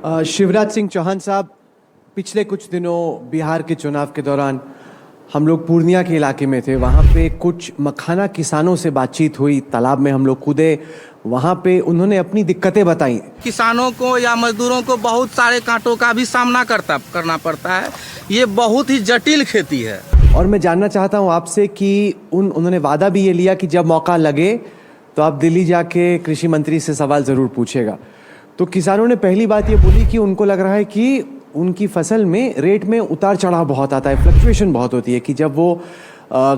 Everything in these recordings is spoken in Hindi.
शिवराज सिंह चौहान साहब, पिछले कुछ दिनों बिहार के चुनाव के दौरान हम लोग पूर्णिया के इलाके में थे। वहाँ पे कुछ मखाना किसानों से बातचीत हुई, तालाब में हम लोग कूदे। वहाँ पे उन्होंने अपनी दिक्कतें बताई। किसानों को या मजदूरों को बहुत सारे कांटों का भी सामना करना पड़ता है। ये बहुत ही जटिल खेती है। और मैं जानना चाहता हूँ आपसे कि उन्होंने वादा भी ये लिया कि जब मौका लगे तो आप दिल्ली जाके कृषि मंत्री से सवाल ज़रूर पूछेगा। तो किसानों ने पहली बात ये बोली कि उनको लग रहा है कि उनकी फसल में रेट में उतार चढ़ाव बहुत आता है, फ्लक्चुएशन बहुत होती है, कि जब वो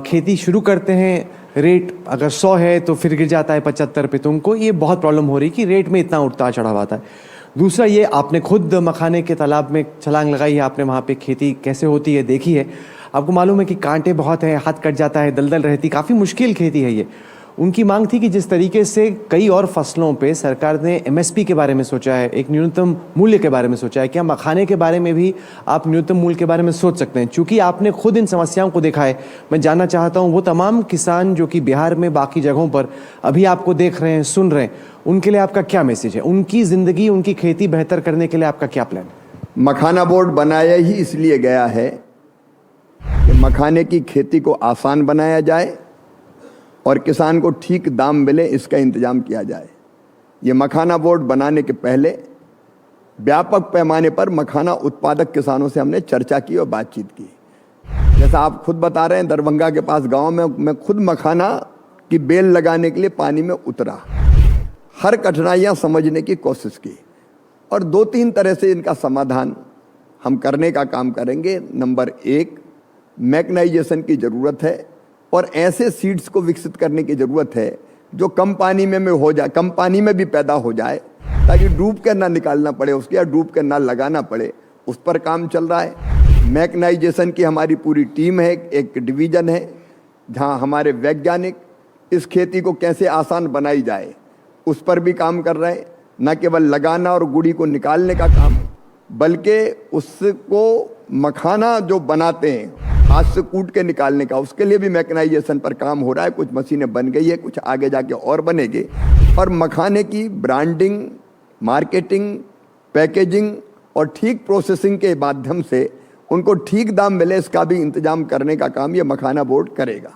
खेती शुरू करते हैं रेट अगर 100 है तो फिर गिर जाता है 75 पे। तो उनको ये बहुत प्रॉब्लम हो रही कि रेट में इतना उतार चढ़ाव आता है। दूसरा, ये आपने खुद मखाने के तालाब में छलांग लगाई है, आपने वहाँ पे खेती कैसे होती है देखी है, आपको मालूम है कि कांटे बहुत हैं, हाथ कट जाता है, दलदल रहती, काफ़ी मुश्किल खेती है ये। उनकी मांग थी कि जिस तरीके से कई और फसलों पे सरकार ने एमएसपी के बारे में सोचा है, एक न्यूनतम मूल्य के बारे में सोचा है, क्या मखाने के बारे में भी आप न्यूनतम मूल्य के बारे में सोच सकते हैं? चूंकि आपने खुद इन समस्याओं को देखा है, मैं जानना चाहता हूं वो तमाम किसान जो कि बिहार में बाकी जगहों पर अभी आपको देख रहे हैं, सुन रहे हैं, उनके लिए आपका क्या मैसेज है? उनकी ज़िंदगी, उनकी खेती बेहतर करने के लिए आपका क्या प्लान है? मखाना बोर्ड बनाया ही इसलिए गया है कि मखाने की खेती को आसान बनाया जाए और किसान को ठीक दाम मिले, इसका इंतजाम किया जाए। ये मखाना बोर्ड बनाने के पहले व्यापक पैमाने पर मखाना उत्पादक किसानों से हमने चर्चा की और बातचीत की। जैसा आप खुद बता रहे हैं, दरभंगा के पास गांव में मैं खुद मखाना की बेल लगाने के लिए पानी में उतरा, हर कठिनाइयां समझने की कोशिश की और 2-3 तरह से इनका समाधान हम करने का काम करेंगे। नंबर 1, मैकेनाइजेशन की ज़रूरत है और ऐसे सीड्स को विकसित करने की ज़रूरत है जो कम पानी में हो जाए, कम पानी में भी पैदा हो जाए, ताकि डूब कर ना निकालना पड़े उसके या डूब कर ना लगाना पड़े। उस पर काम चल रहा है। मैकेनाइजेशन की हमारी पूरी टीम है, एक डिवीज़न है जहां हमारे वैज्ञानिक इस खेती को कैसे आसान बनाई जाए उस पर भी काम कर रहे हैं। न केवल लगाना और गुड़ी को निकालने का काम, बल्कि उसको मखाना जो बनाते हैं हाथ से कूट के निकालने का, उसके लिए भी मैकेनाइजेशन पर काम हो रहा है। कुछ मशीनें बन गई है, कुछ आगे जाके और बनेंगे। और मखाने की ब्रांडिंग, मार्केटिंग, पैकेजिंग और ठीक प्रोसेसिंग के माध्यम से उनको ठीक दाम मिले, इसका भी इंतजाम करने का काम ये मखाना बोर्ड करेगा।